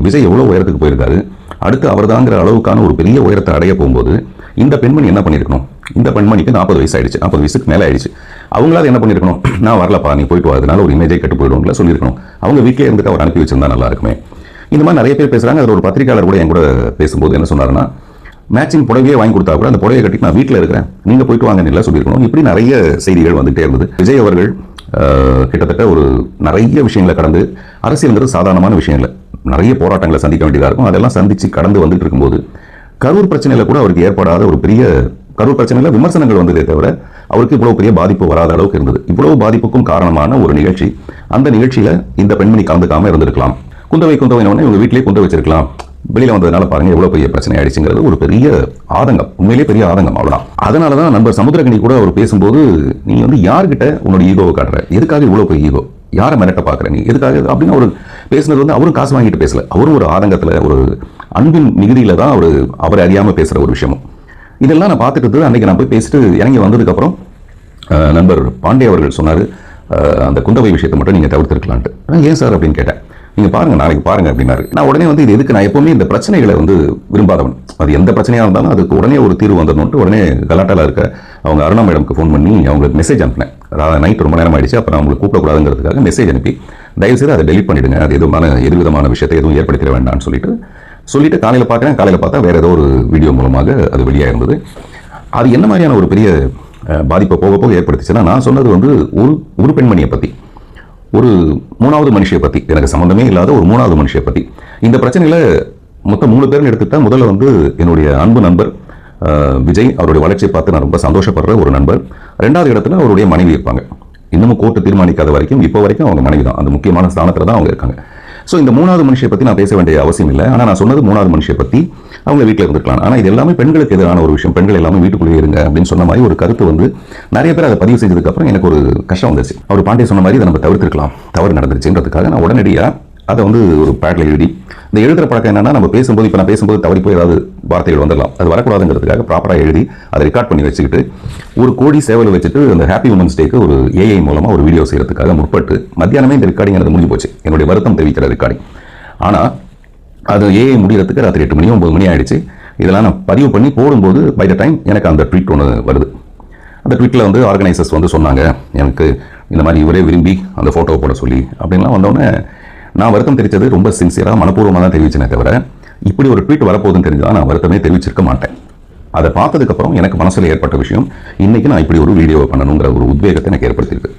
விஜய் எவ்வளோ உயரத்துக்கு போயிருக்காரு, அடுத்து அவர்தாங்கிற அளவுக்கான ஒரு பெரிய உயரத்தை அடைய போகும்போது இந்த பெண்மணி என்ன பண்ணியிருக்கணும்? இந்த பெண்மணிக்கு 40 வயசு ஆயிடுச்சு, 40 வயசுக்கு மேலே ஆயிடுச்சு. அவங்களால என்ன பண்ணியிருக்கணும்? நான் வரலப்பா, நீ போயிட்டு வரதுனால ஒரு இமேஜை கட்டு போயிடுவோங்களா சொல்லியிருக்கணும். அவங்க வீட்டிலே இருந்துட்டு அவர் அனுப்பி வச்சிருந்தா நல்லா இருக்குமே. இந்த மாதிரி நிறைய பேர் பேசுகிறாங்க. அதில் ஒரு பத்திரிகையாளர் கூட என் கூட பேசும்போது என்ன சொன்னாருன்னா, மேட்சிங் புடவையே வாங்கி கொடுத்தா கூட அந்த புடவையை கட்டி நான் வீட்டில் இருக்கிறேன், நீங்கள் போயிட்டு வாங்கன்னு இல்லை சொல்லியிருக்கணும். இப்படி நிறைய செய்திகள் வந்துகிட்டே இருந்தது. விஜய் அவர்கள் கிட்டத்தட்ட ஒரு நிறைய விஷயங்களை கடந்து, அரசியல்ங்கிறது சாதாரணமான விஷயம் இல்லை, நிறைய போராட்டங்களை சந்திக்க வேண்டியதாக இருக்கும். அதெல்லாம் சந்தித்து கடந்து வந்துட்டு இருக்கும்போது கரூர் பிரச்சனையில் கூட அவருக்கு ஏற்படாத ஒரு பெரிய கரூர் பிரச்சனையில் விமர்சனங்கள் வந்ததே தவிர அவருக்கு இவ்வளவு பெரிய பாதிப்பு வராத அளவுக்கு இருந்தது. இவ்வளவு பாதிப்புக்கும் காரணமான ஒரு நிகழ்ச்சி. அந்த நிகழ்ச்சியில் இந்த பெண்மணி கலந்துக்காம இருந்திருக்கலாம். குந்தவை இவங்க வீட்டிலேயே குந்த வச்சிருக்கலாம். வெளியில வந்ததுனால பாருங்க எவ்வளவு பெரிய பிரச்சனை ஆயிடுச்சுங்கிறது ஒரு பெரிய ஆதங்கம், உண்மையிலேயே பெரிய ஆதங்கம். அவ்வளவுதான். அதனாலதான் நண்பர் சமுத்திரகனி கூட அவர் பேசும்போது, நீ யார்கிட்ட உன்னோட ஈகோவை காட்டுற, எதுக்காக இவ்வளவு பெரிய ஈகோ, யாரை மிரட்ட பாக்குற நீ, எதுக்காக அப்படின்னு அவர் பேசுனது அவரும் காசு வாங்கிட்டு பேசல. அவரும் ஒரு ஆதங்கத்துல, ஒரு அன்பின் மிகுதியில தான் அவரை அறியாம பேசுற ஒரு விஷயமும். இதெல்லாம் நான் பார்த்துட்டு அன்னைக்கு நான் போய் பேசிட்டு இறங்கி வந்ததுக்கு அப்புறம் நண்பர் பாண்டே அவர்கள் சொன்னாரு, அந்த குந்தவை விஷயத்தை மட்டும் நீங்க தவிர்த்திருக்கலான்ட்டு. ஏன் சார் அப்படின்னு கேட்டேன். நீங்க பாருங்க, நாளைக்கு பாருங்க அப்படின்னாரு. நான் உடனே இது எதுக்கு, நான் எப்பவுமே இந்த பிரச்சனைகளை விரும்பாதவன். அது எந்த பிரச்சனையா இருந்தாலும் அதுக்கு உடனே ஒரு தீர்வு வந்துடணும்ட்டு உடனே கலாட்டால இருக்க அவங்க அருணா மேடம்க்கு ஃபோன் பண்ணி அவங்களுக்கு மெசேஜ் அனுப்பினேன். நைட் ரொம்ப நேரம் ஆயிடுச்சு, அப்போ நான் உங்களுக்கு கூப்பிடக்கூடாதுங்கிறதுக்காக மெசேஜ் அனுப்பி, தயவுசெய்து அதை டெலிட் பண்ணிடுங்க, அது எதுவிதமான விஷயத்தை எதுவும் ஏற்படுத்திட வேண்டாம்னு சொல்லிட்டு காலையில் பார்க்குறேன். காலையில் பார்த்தா வேற ஏதோ ஒரு வீடியோ மூலமாக அது வெளியாக இருந்தது. அது என்ன மாதிரியான ஒரு பெரிய பாதிப்பை போக போக ஏற்படுத்திச்சுன்னா, நான் சொன்னது ஒரு பெண்மணியை பற்றி, ஒரு 3வது மனுஷியை பற்றி, எனக்கு சம்மந்தமே இல்லாத ஒரு 3வது மனுஷியை பற்றி. இந்த பிரச்சனையில் மொத்தம் 3 பேர்னு எடுத்துக்கிட்டா, முதல்ல என்னுடைய அன்பு நண்பர் விஜய், அவருடைய வளர்ச்சியை பார்த்து நான் ரொம்ப சந்தோஷப்படுற ஒரு நண்பர். 2வது இடத்துல அவருடைய மனைவி இருப்பாங்க. இன்னமும் கோர்ட்டு தீர்மானிக்காத வரைக்கும் இப்போ வரைக்கும் அவங்க மனைவி தான், அந்த முக்கியமான ஸ்தானத்தில் தான் அவங்க இருக்காங்க. ஸோ இந்த 3வது மனுஷியை பற்றி நான் பேச வேண்டிய அவசியம் இல்லை. ஆனால் நான் சொன்னது 3வது மனுஷியை பற்றி, அவங்க வீட்டில் இருந்துக்கலாம். ஆனால் இது எல்லாமே பெண்களுக்கு எதிரான ஒரு விஷயம், பெண்கள் எல்லாமே வீட்டுக்குள்ளே இருங்க அப்படின்னு சொன்ன மாதிரி ஒரு கருத்து நிறைய பேர் அதை பதிவு செஞ்சதுக்கப்புறம் எனக்கு ஒரு கஷ்டம் வந்துச்சு. அவர் பாண்டே சொன்ன மாதிரி இதை நம்ம தவிர்த்திருக்கலாம், தவறு நடந்துருச்சுன்றதுக்காக நான் உடனடியாக அதை ஒரு பேட்ல எழுதி, இந்த எழுதுற பழக்கம் என்னன்னா, நம்ம பேசும்போது, இப்போ நான் பேசும்போது தவறி போய் ஏதாவது வார்த்தைகள் வந்துடலாம், அது வரக்கூடாதுங்கிறதுக்காக ப்ராப்பராக எழுதி அதை ரெக்கார்ட் பண்ணி வச்சுக்கிட்டு, ஒரு கோடி சேவல் வச்சுட்டு அந்த ஹாப்பி உமன்ஸ் டேக்கு ஒரு ஏஐ மூலமாக ஒரு வீடியோ செய்யறதுக்காக முற்பட்டு மத்தியானமே இந்த ரெக்கார்டிங் எனக்கு முடிஞ்சு போச்சு, என்னுடைய வருத்தம் தெரிவிக்கிற ரெக்கார்டிங். ஆனால் அது ஏஐ முடிகிறதுக்கு ராத்திரி 8 மணி 9 மணி ஆயிடுச்சு. இதெல்லாம் நான் பதிவு பண்ணி போடும்போது பை த டைம் எனக்கு அந்த ட்வீட் ஒன்று வருது. அந்த ட்வீட்டில் ஆர்கனைசர்ஸ் சொன்னாங்க, எனக்கு இந்த மாதிரி இவரே விரும்பி அந்த ஃபோட்டோவை போட சொல்லி அப்படின்லாம் வந்தோடனே நான் வருத்தம் தெரிவித்தது ரொம்ப சின்சியராக மனப்பூர்வமாக தான் தெரிவிச்சேனே தவிர, இப்படி ஒரு ட்வீட் வரப்போகுதுன்னு தெரிஞ்சுதான் நான் வருத்தமே தெரிவிச்சிருக்க மாட்டேன். அதை பார்த்ததுக்கப்புறம் எனக்கு மனசில் ஏற்பட்ட விஷயம், இன்னைக்கு நான் இப்படி ஒரு வீடியோவை பண்ணணுங்கிற ஒரு உத்வேகத்தை எனக்கு ஏற்படுத்தியிருக்கு.